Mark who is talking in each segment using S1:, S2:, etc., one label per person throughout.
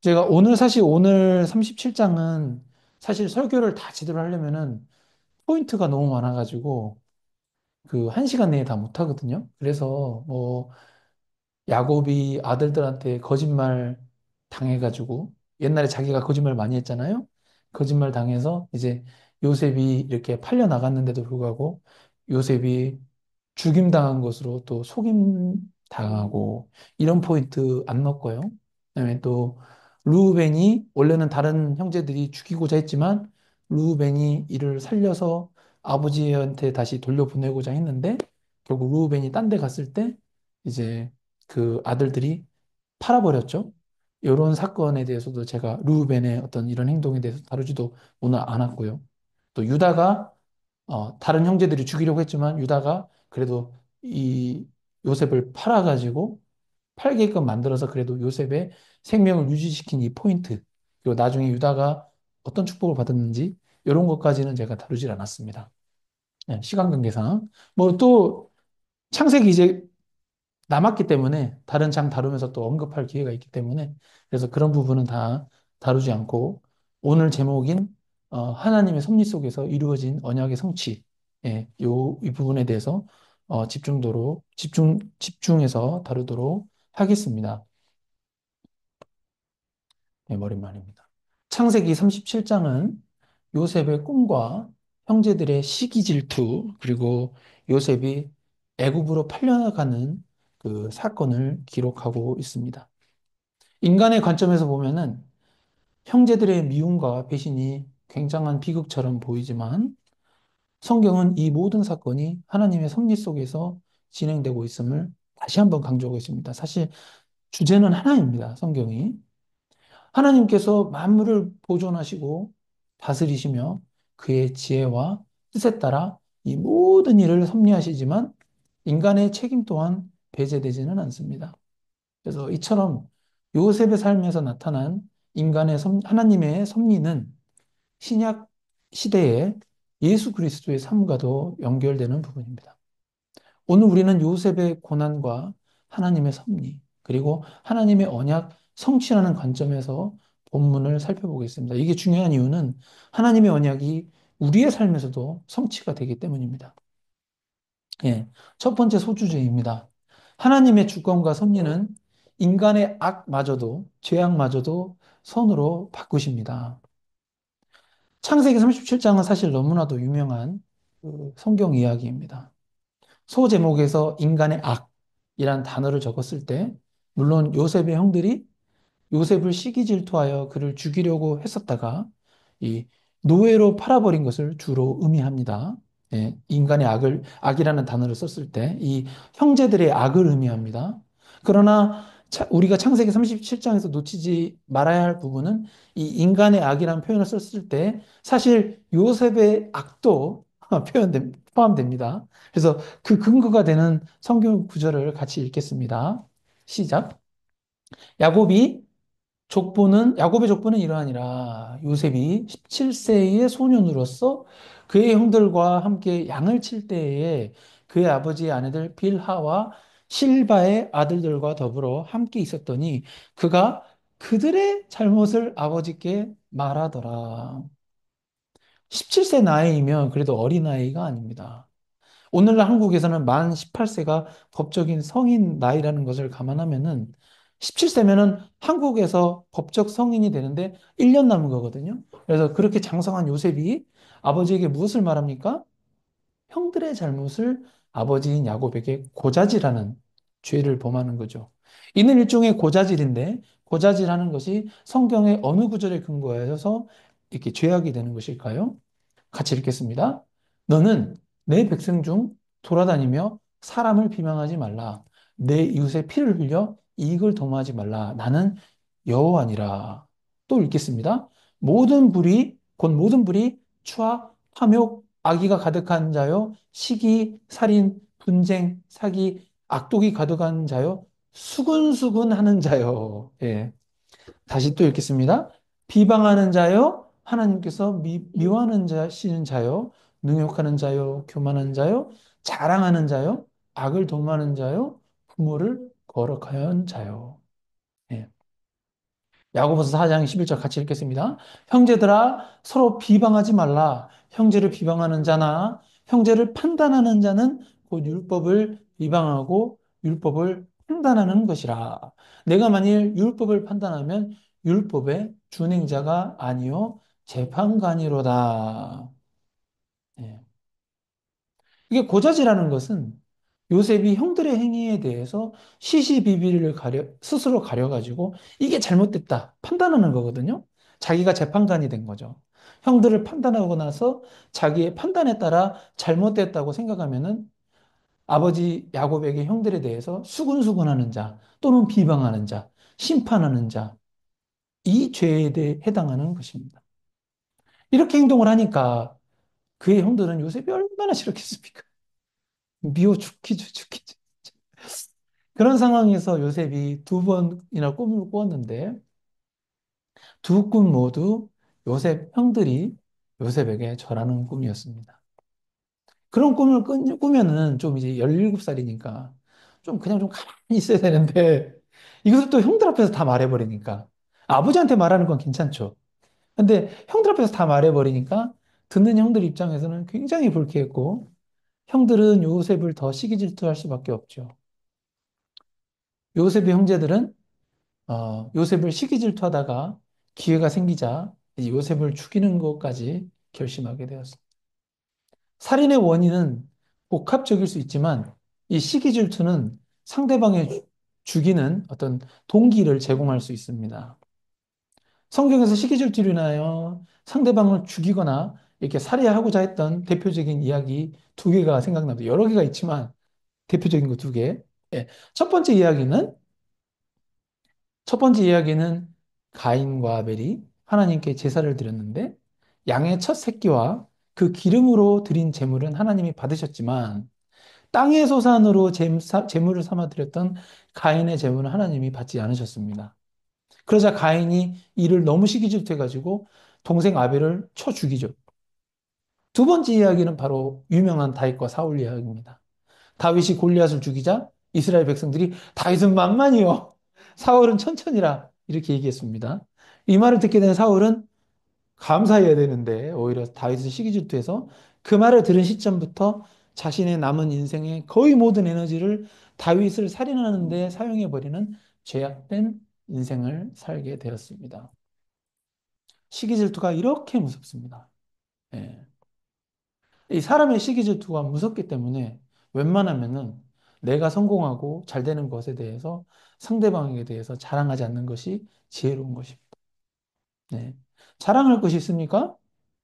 S1: 제가 오늘 사실 오늘 37장은 사실 설교를 다 제대로 하려면은 포인트가 너무 많아가지고 그 1시간 내에 다 못하거든요. 그래서 뭐 야곱이 아들들한테 거짓말 당해가지고 옛날에 자기가 거짓말 많이 했잖아요. 거짓말 당해서 이제 요셉이 이렇게 팔려 나갔는데도 불구하고 요셉이 죽임당한 것으로 또 속임 당하고 이런 포인트 안 넣었고요. 그다음에 또 루벤이 원래는 다른 형제들이 죽이고자 했지만 루벤이 이를 살려서 아버지한테 다시 돌려보내고자 했는데 결국 루벤이 딴 데 갔을 때 이제 그 아들들이 팔아버렸죠. 이런 사건에 대해서도 제가 루벤의 어떤 이런 행동에 대해서 다루지도 오늘 않았고요. 또 유다가 다른 형제들이 죽이려고 했지만 유다가 그래도 이 요셉을 팔아가지고 팔게끔 만들어서 그래도 요셉의 생명을 유지시킨 이 포인트, 그리고 나중에 유다가 어떤 축복을 받았는지 이런 것까지는 제가 다루질 않았습니다. 네, 시간 관계상. 뭐 또 창세기 이제 남았기 때문에 다른 장 다루면서 또 언급할 기회가 있기 때문에 그래서 그런 부분은 다 다루지 않고 오늘 제목인 하나님의 섭리 속에서 이루어진 언약의 성취 예, 이 부분에 대해서 집중해서 다루도록 하겠습니다. 네, 머릿말입니다. 창세기 37장은 요셉의 꿈과 형제들의 시기 질투 그리고 요셉이 애굽으로 팔려가는 그 사건을 기록하고 있습니다. 인간의 관점에서 보면은 형제들의 미움과 배신이 굉장한 비극처럼 보이지만 성경은 이 모든 사건이 하나님의 섭리 속에서 진행되고 있음을 다시 한번 강조하고 있습니다. 사실 주제는 하나입니다. 성경이. 하나님께서 만물을 보존하시고 다스리시며 그의 지혜와 뜻에 따라 이 모든 일을 섭리하시지만 인간의 책임 또한 배제되지는 않습니다. 그래서 이처럼 요셉의 삶에서 나타난 하나님의 섭리는 신약 시대의 예수 그리스도의 삶과도 연결되는 부분입니다. 오늘 우리는 요셉의 고난과 하나님의 섭리, 그리고 하나님의 언약 성취라는 관점에서 본문을 살펴보겠습니다. 이게 중요한 이유는 하나님의 언약이 우리의 삶에서도 성취가 되기 때문입니다. 예. 첫 번째 소주제입니다. 하나님의 주권과 섭리는 인간의 악마저도, 죄악마저도 선으로 바꾸십니다. 창세기 37장은 사실 너무나도 유명한 그 성경 이야기입니다. 소제목에서 인간의 악이란 단어를 적었을 때, 물론 요셉의 형들이 요셉을 시기 질투하여 그를 죽이려고 했었다가 이 노예로 팔아버린 것을 주로 의미합니다. 예, 인간의 악이라는 단어를 썼을 때 이 형제들의 악을 의미합니다. 그러나 우리가 창세기 37장에서 놓치지 말아야 할 부분은 이 인간의 악이라는 표현을 썼을 때 사실 요셉의 악도 포함됩니다. 그래서 그 근거가 되는 성경 구절을 같이 읽겠습니다. 시작. 야곱이 야곱의 족보는 이러하니라. 요셉이 17세의 소년으로서 그의 형들과 함께 양을 칠 때에 그의 아버지의 아내들 빌하와 실바의 아들들과 더불어 함께 있었더니 그가 그들의 잘못을 아버지께 말하더라. 17세 나이이면 그래도 어린아이가 아닙니다. 오늘날 한국에서는 만 18세가 법적인 성인 나이라는 것을 감안하면은 17세면은 한국에서 법적 성인이 되는데 1년 남은 거거든요. 그래서 그렇게 장성한 요셉이 아버지에게 무엇을 말합니까? 형들의 잘못을 아버지인 야곱에게 고자질하는 죄를 범하는 거죠. 이는 일종의 고자질인데 고자질하는 것이 성경의 어느 구절에 근거해서 이렇게 죄악이 되는 것일까요? 같이 읽겠습니다. 너는 내 백성 중 돌아다니며 사람을 비방하지 말라. 내 이웃의 피를 흘려 이익을 도모하지 말라. 나는 여호와니라. 또 읽겠습니다. 곧 모든 불이 추악, 탐욕, 악의가 가득한 자요, 시기, 살인, 분쟁, 사기, 악독이 가득한 자요, 수군수군 하는 자요. 예. 다시 또 읽겠습니다. 비방하는 자요, 하나님께서 미워하는 자시는 자요, 능욕하는 자요, 교만한 자요, 자랑하는 자요, 악을 도모하는 자요, 부모를 거룩하여 한 자요. 예. 야고보서 4장 11절 같이 읽겠습니다. 형제들아 서로 비방하지 말라. 형제를 비방하는 자나 형제를 판단하는 자는 곧 율법을 비방하고 율법을 판단하는 것이라. 내가 만일 율법을 판단하면 율법의 준행자가 아니요 재판관이로다. 예. 이게 고자질하는 것은 요셉이 형들의 행위에 대해서 시시비비를 스스로 가려가지고 이게 잘못됐다 판단하는 거거든요. 자기가 재판관이 된 거죠. 형들을 판단하고 나서 자기의 판단에 따라 잘못됐다고 생각하면은 아버지 야곱에게 형들에 대해서 수군수군하는 자 또는 비방하는 자, 심판하는 자, 이 죄에 대해 해당하는 것입니다. 이렇게 행동을 하니까 그의 형들은 요셉이 얼마나 싫었겠습니까? 미워 죽기죠, 죽기죠. 그런 상황에서 요셉이 두 번이나 꿈을 꾸었는데 두 꿈 모두 요셉 형들이 요셉에게 절하는 꿈이었습니다. 그런 꿈을 꾸면은 좀 이제 17살이니까 좀 그냥 좀 가만히 있어야 되는데 이것을 또 형들 앞에서 다 말해버리니까 아버지한테 말하는 건 괜찮죠. 근데 형들 앞에서 다 말해버리니까 듣는 형들 입장에서는 굉장히 불쾌했고 형들은 요셉을 더 시기 질투할 수밖에 없죠. 요셉의 형제들은 요셉을 시기 질투하다가 기회가 생기자 이 요셉을 죽이는 것까지 결심하게 되었습니다. 살인의 원인은 복합적일 수 있지만 이 시기 질투는 상대방의 죽이는 어떤 동기를 제공할 수 있습니다. 성경에서 시기 질투로 인하여 상대방을 죽이거나 이렇게 살해하고자 했던 대표적인 이야기 두 개가 생각납니다. 여러 개가 있지만 대표적인 거 두 개. 예. 첫 번째 이야기는 첫 번째 이야기는 가인과 아벨이 하나님께 제사를 드렸는데 양의 첫 새끼와 그 기름으로 드린 제물은 하나님이 받으셨지만 땅의 소산으로 제물을 삼아 드렸던 가인의 제물은 하나님이 받지 않으셨습니다. 그러자 가인이 이를 너무 시기질투해가지고 동생 아벨을 쳐 죽이죠. 두 번째 이야기는 바로 유명한 다윗과 사울 이야기입니다. 다윗이 골리앗을 죽이자 이스라엘 백성들이 다윗은 만만이요. 사울은 천천히라. 이렇게 얘기했습니다. 이 말을 듣게 된 사울은 감사해야 되는데 오히려 다윗을 시기질투해서 그 말을 들은 시점부터 자신의 남은 인생의 거의 모든 에너지를 다윗을 살인하는 데 사용해버리는 죄악된 인생을 살게 되었습니다. 시기질투가 이렇게 무섭습니다. 예. 이 사람의 시기 질투가 무섭기 때문에 웬만하면은 내가 성공하고 잘 되는 것에 대해서 상대방에게 대해서 자랑하지 않는 것이 지혜로운 것입니다. 네. 자랑할 것이 있습니까?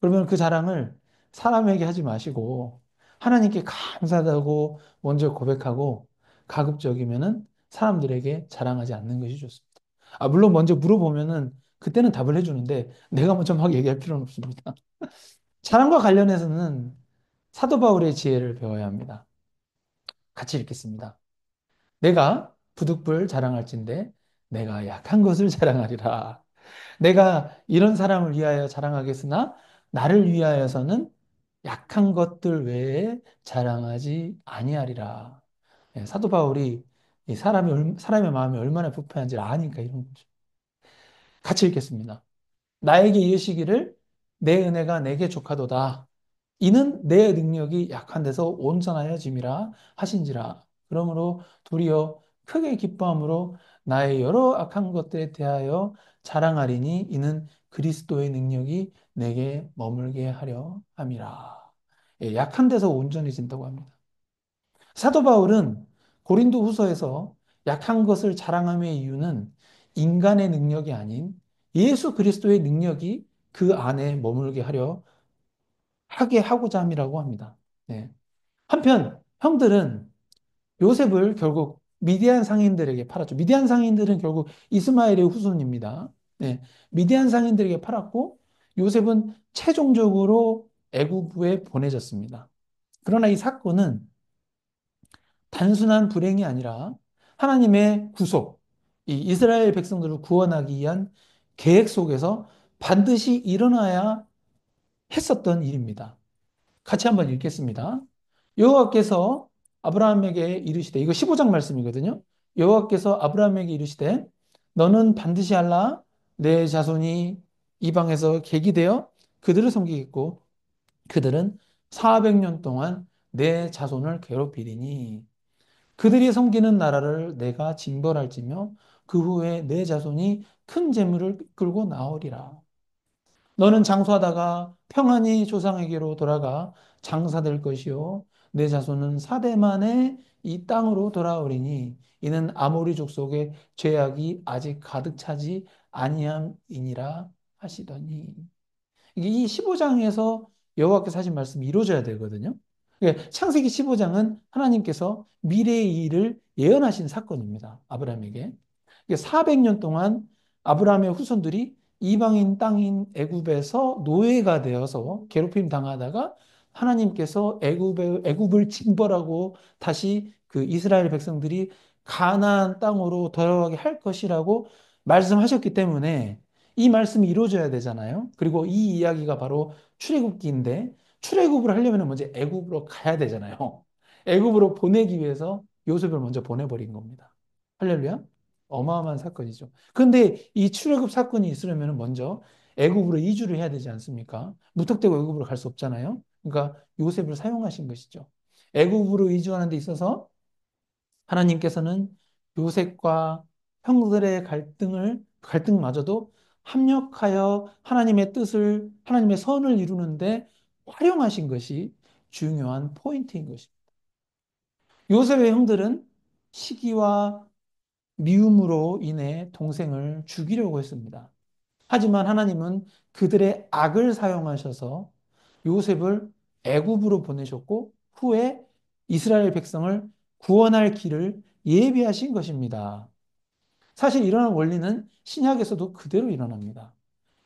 S1: 그러면 그 자랑을 사람에게 하지 마시고 하나님께 감사하다고 먼저 고백하고 가급적이면은 사람들에게 자랑하지 않는 것이 좋습니다. 물론 먼저 물어보면은 그때는 답을 해주는데 내가 먼저 막 얘기할 필요는 없습니다. 자랑과 관련해서는 사도 바울의 지혜를 배워야 합니다. 같이 읽겠습니다. 내가 부득불 자랑할진대 내가 약한 것을 자랑하리라. 내가 이런 사람을 위하여 자랑하겠으나 나를 위하여서는 약한 것들 외에 자랑하지 아니하리라. 예, 사도 바울이 이 사람의 마음이 얼마나 부패한지 아니까 이런 거죠. 같이 읽겠습니다. 나에게 이르시기를 내 은혜가 내게 족하도다. 이는 내 능력이 약한 데서 온전하여 짐이라 하신지라. 그러므로 도리어 크게 기뻐함으로 나의 여러 악한 것들에 대하여 자랑하리니 이는 그리스도의 능력이 내게 머물게 하려 함이라. 예, 약한 데서 온전해진다고 합니다. 사도 바울은 고린도 후서에서 약한 것을 자랑함의 이유는 인간의 능력이 아닌 예수 그리스도의 능력이 그 안에 머물게 하게 하고자 함이라고 합니다. 네. 한편 형들은 요셉을 결국 미디안 상인들에게 팔았죠. 미디안 상인들은 결국 이스마엘의 후손입니다. 네. 미디안 상인들에게 팔았고 요셉은 최종적으로 애굽에 보내졌습니다. 그러나 이 사건은 단순한 불행이 아니라 하나님의 구속, 이 이스라엘 백성들을 구원하기 위한 계획 속에서 반드시 일어나야 했었던 일입니다. 같이 한번 읽겠습니다. 여호와께서 아브라함에게 이르시되 이거 15장 말씀이거든요. 여호와께서 아브라함에게 이르시되 너는 반드시 알라 내 자손이 이방에서 계기되어 그들을 섬기겠고 그들은 400년 동안 내 자손을 괴롭히리니 그들이 섬기는 나라를 내가 징벌할지며 그 후에 내 자손이 큰 재물을 끌고 나오리라. 너는 장수하다가 평안히 조상에게로 돌아가 장사될 것이요 내 자손은 사대 만에 이 땅으로 돌아오리니 이는 아모리 족속의 죄악이 아직 가득 차지 아니함이니라 하시더니 이게 이 15장에서 여호와께서 하신 말씀이 이루어져야 되거든요. 그러니까 창세기 15장은 하나님께서 미래의 일을 예언하신 사건입니다. 아브라함에게. 400년 동안 아브라함의 후손들이 이방인 땅인 애굽에서 노예가 되어서 괴롭힘 당하다가 하나님께서 애굽을 징벌하고 다시 그 이스라엘 백성들이 가나안 땅으로 돌아가게 할 것이라고 말씀하셨기 때문에 이 말씀이 이루어져야 되잖아요. 그리고 이 이야기가 바로 출애굽기인데 출애굽을 하려면 먼저 애굽으로 가야 되잖아요. 애굽으로 보내기 위해서 요셉을 먼저 보내버린 겁니다. 할렐루야. 어마어마한 사건이죠. 그런데 이 출애굽 사건이 있으려면 먼저 애굽으로 이주를 해야 되지 않습니까? 무턱대고 애굽으로 갈 수 없잖아요. 그러니까 요셉을 사용하신 것이죠. 애굽으로 이주하는 데 있어서 하나님께서는 요셉과 형들의 갈등마저도 합력하여 하나님의 뜻을, 하나님의 선을 이루는데 활용하신 것이 중요한 포인트인 것입니다. 요셉의 형들은 시기와 미움으로 인해 동생을 죽이려고 했습니다. 하지만 하나님은 그들의 악을 사용하셔서 요셉을 애굽으로 보내셨고 후에 이스라엘 백성을 구원할 길을 예비하신 것입니다. 사실 이러한 원리는 신약에서도 그대로 일어납니다.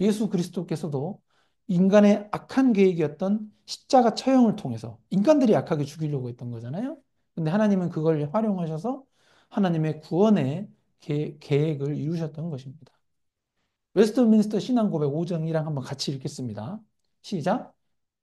S1: 예수 그리스도께서도 인간의 악한 계획이었던 십자가 처형을 통해서 인간들이 악하게 죽이려고 했던 거잖아요. 근데 하나님은 그걸 활용하셔서 하나님의 구원의 계획을 이루셨던 것입니다. 웨스트민스터 신앙 고백 5장 1항 한번 같이 읽겠습니다. 시작.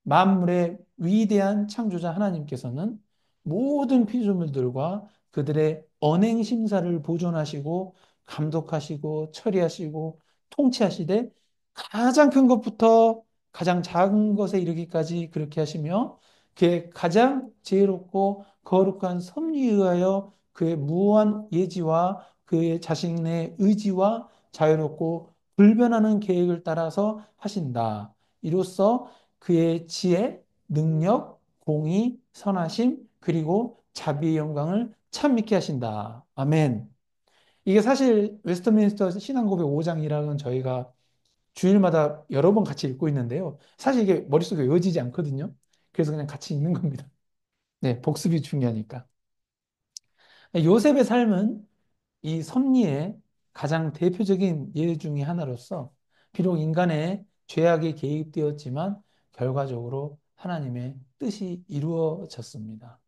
S1: 만물의 위대한 창조자 하나님께서는 모든 피조물들과 그들의 언행 심사를 보존하시고 감독하시고 처리하시고 통치하시되 가장 큰 것부터 가장 작은 것에 이르기까지 그렇게 하시며 그의 가장 지혜롭고 거룩한 섭리에 의하여 그의 무한 예지와 그의 자신의 의지와 자유롭고 불변하는 계획을 따라서 하신다. 이로써 그의 지혜, 능력, 공의, 선하심, 그리고 자비의 영광을 찬미케 하신다. 아멘. 이게 사실 웨스트민스터 신앙고백 5장 1항은 저희가 주일마다 여러 번 같이 읽고 있는데요. 사실 이게 머릿속에 외워지지 않거든요. 그래서 그냥 같이 읽는 겁니다. 네, 복습이 중요하니까. 요셉의 삶은 이 섭리의 가장 대표적인 예 중의 하나로서 비록 인간의 죄악이 개입되었지만 결과적으로 하나님의 뜻이 이루어졌습니다.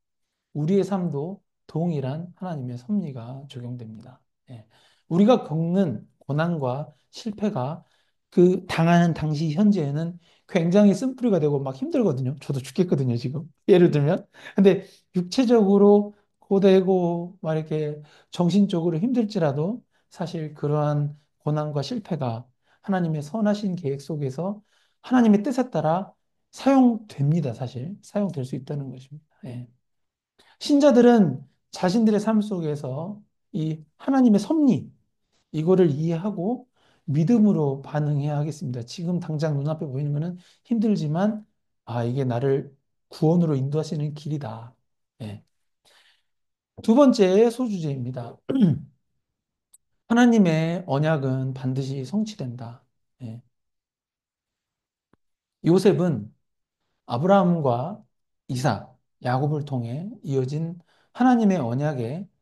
S1: 우리의 삶도 동일한 하나님의 섭리가 적용됩니다. 예. 우리가 겪는 고난과 실패가 그 당하는 당시 현재에는 굉장히 쓴뿌리가 되고 막 힘들거든요. 저도 죽겠거든요, 지금. 예를 들면. 근데 육체적으로 고되고 막 이렇게 정신적으로 힘들지라도 사실 그러한 고난과 실패가 하나님의 선하신 계획 속에서 하나님의 뜻에 따라 사용됩니다, 사실. 사용될 수 있다는 것입니다. 예. 신자들은 자신들의 삶 속에서 이 하나님의 섭리, 이거를 이해하고 믿음으로 반응해야 하겠습니다. 지금 당장 눈앞에 보이는 것은 힘들지만, 아, 이게 나를 구원으로 인도하시는 길이다. 예. 두 번째 소주제입니다. 하나님의 언약은 반드시 성취된다. 예. 요셉은 아브라함과 이삭, 야곱을 통해 이어진 하나님의 언약의